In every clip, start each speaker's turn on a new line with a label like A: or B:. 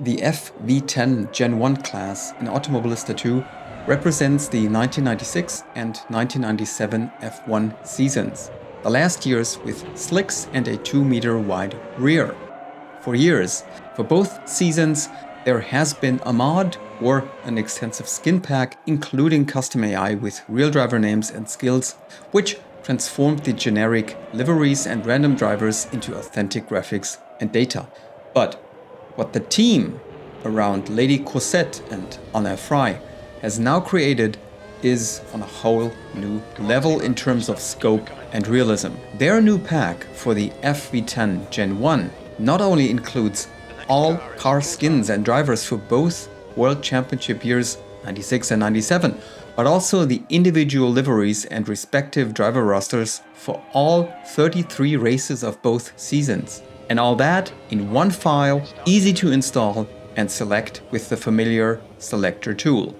A: The F-V10 Gen1 class in Automobilista 2 represents the 1996 and 1997 F1 seasons, the last years with slicks and a 2-meter wide rear. For years, for both seasons, there has been a mod or an extensive skin pack, including custom AI with real driver names and skills, which transformed the generic liveries and random drivers into authentic graphics and data. But what the team around Lady Croussette and Alain has now created is on a whole new level in terms of scope and realism. Their new pack for the F-V10 Gen1 not only includes all car skins and drivers for both World Championship years 96 and 97, but also the individual liveries and respective driver rosters for all 33 races of both seasons. And all that in one file, easy to install and select with the familiar Selector tool.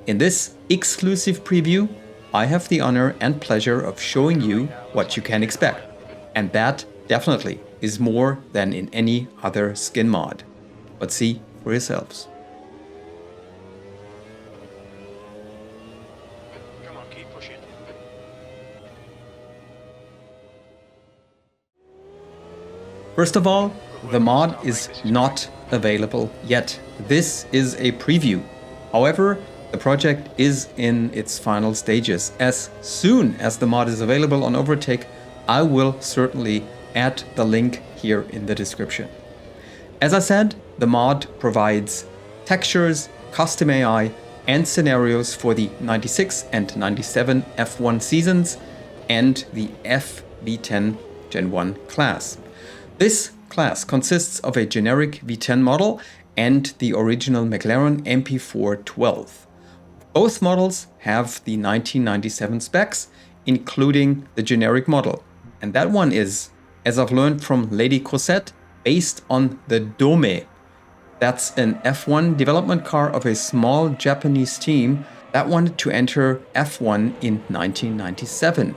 A: In this exclusive preview, I have the honor and pleasure of showing you what you can expect. And that definitely is more than in any other skin mod. But see for yourselves.
B: Come on, keep pushing.
A: First of all, the mod is not available yet. This is a preview. However, the project is in its final stages. As soon as the mod is available on Overtake, I will certainly add the link here in the description. As I said, the mod provides textures, custom AI, and scenarios for the 96 and 97 F1 seasons and the F-V10 Gen1 class. This class consists of a generic V10 model and the original McLaren MP412. Both models have the 1997 specs, including the generic model. And that one is, as I've learned from Lady Croussette, based on the Dome. That's an F1 development car of a small Japanese team that wanted to enter F1 in 1997.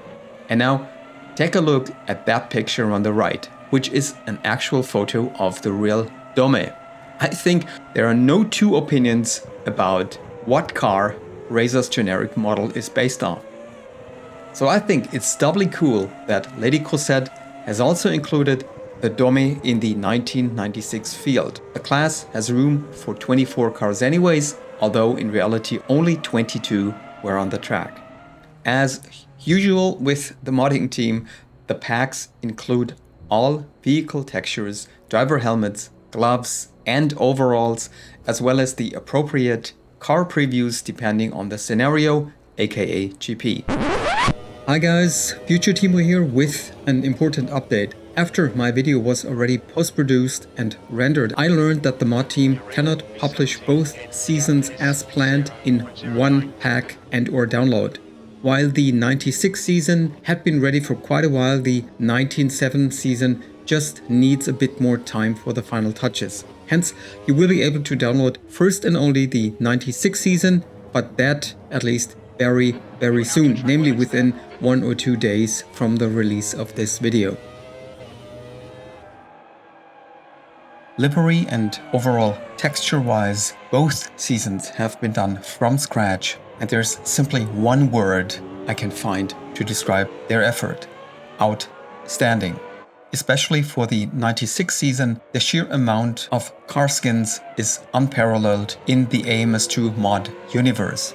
A: And now, take a look at that picture on the right, which is an actual photo of the real Dome. I think there are no two opinions about what car Razor's generic model is based on. So I think it's doubly cool that Lady Croussette has also included the Dome in the 1996 field. The class has room for 24 cars anyways, although in reality only 22 were on the track. As usual with the modding team, the packs include all vehicle textures, driver helmets, gloves, and overalls, as well as the appropriate car previews depending on the scenario, aka GP. Hi guys, Future Timo here with an important update. After my video was already post-produced and rendered, I learned that the mod team cannot publish both seasons as planned in one pack and or download. While the 96 season had been ready for quite a while, the 1997 season just needs a bit more time for the final touches. Hence, you will be able to download first and only the 96 season, but that at least very, very soon, namely within 1 or 2 days from the release of this video. Livery and overall texture-wise, both seasons have been done from scratch, and there's simply one word I can find to describe their effort: outstanding. Especially for the 96 season, the sheer amount of car skins is unparalleled in the AMS2 mod universe.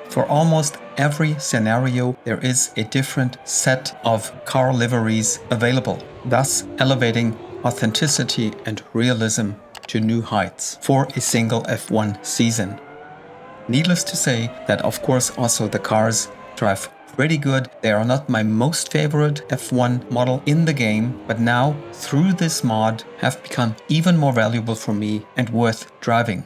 A: For almost every scenario, there is a different set of car liveries available, thus elevating authenticity and realism to new heights for a single F1 season. Needless to say that of course also the cars drive pretty good. They are not my most favorite F1 model in the game, but now through this mod have become even more valuable for me and worth driving.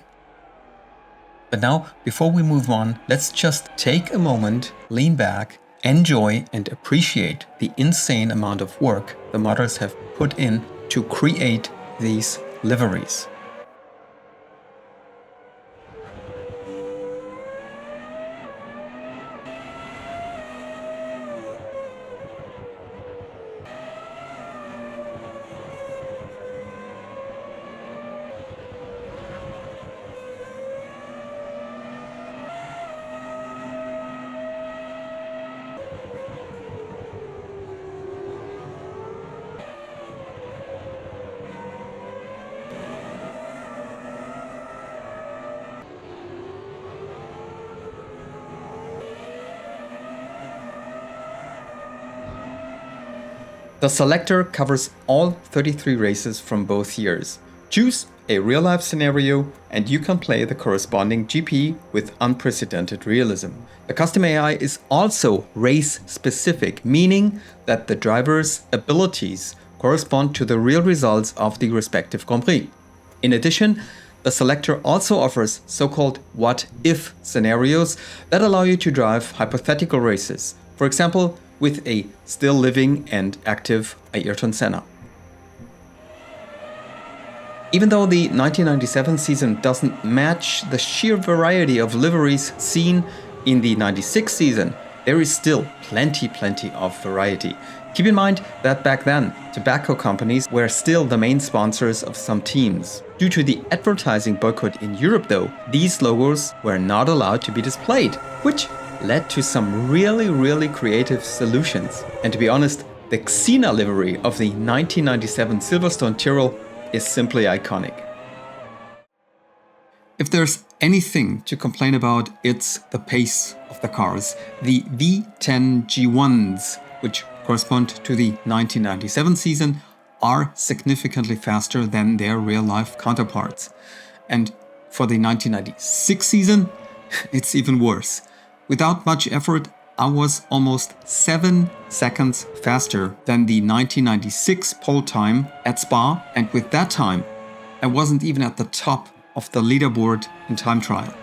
A: But now, before we move on, let's just take a moment, lean back, enjoy and appreciate the insane amount of work the modders have put in to create these liveries. The Selector covers all 33 races from both years. Choose a real-life scenario and you can play the corresponding GP with unprecedented realism. The custom AI is also race-specific, meaning that the driver's abilities correspond to the real results of the respective Grand Prix. In addition, the Selector also offers so-called what-if scenarios that allow you to drive hypothetical races, for example, with a still living and active Ayrton Senna. Even though the 1997 season doesn't match the sheer variety of liveries seen in the 96 season, there is still plenty of variety. Keep in mind that back then, tobacco companies were still the main sponsors of some teams. Due to the advertising boycott in Europe though, these logos were not allowed to be displayed, which led to some really creative solutions. And to be honest, the Xena livery of the 1997 Silverstone Tyrrell is simply iconic. If there's anything to complain about, it's the pace of the cars. The V10 G1s, which correspond to the 1997 season, are significantly faster than their real-life counterparts. And for the 1996 season, it's even worse. Without much effort, I was almost 7 seconds faster than the 1996 pole time at Spa, and with that time, I wasn't even at the top of the leaderboard in time trial.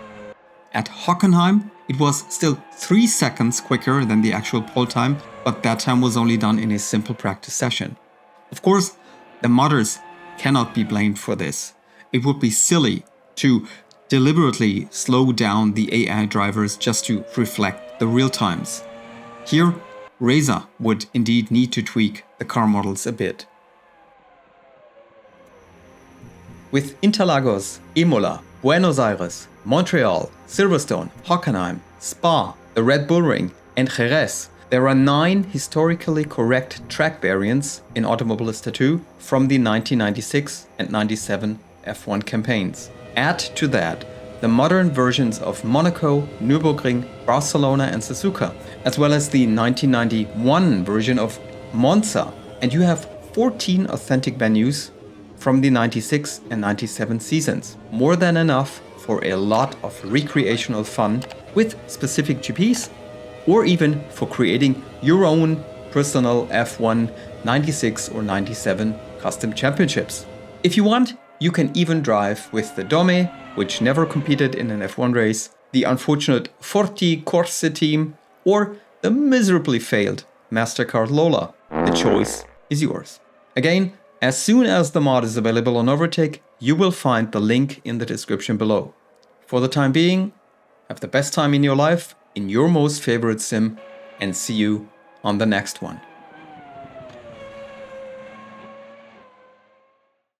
A: At Hockenheim, it was still 3 seconds quicker than the actual pole time, but that time was only done in a simple practice session. Of course, the modders cannot be blamed for this. It would be silly to deliberately slow down the AI drivers just to reflect the real times. Here, Razer would indeed need to tweak the car models a bit. With Interlagos, Imola, Buenos Aires, Montreal, Silverstone, Hockenheim, Spa, the Red Bull Ring, and Jerez, there are 9 historically correct track variants in Automobilista 2 from the 1996 and 97 F1 campaigns. Add to that the modern versions of Monaco, Nürburgring, Barcelona and Suzuka, as well as the 1991 version of Monza, and you have 14 authentic venues from the 96 and 97 seasons. More than enough for a lot of recreational fun with specific GPs, or even for creating your own personal F1 96 or 97 custom championships. If you want, you can even drive with the Dome, which never competed in an F1 race, the unfortunate Forti Corse team, or the miserably failed MasterCard Lola. The choice is yours. Again, as soon as the mod is available on Overtake, you will find the link in the description below. For the time being, have the best time in your life, in your most favorite sim, and see you on the next one.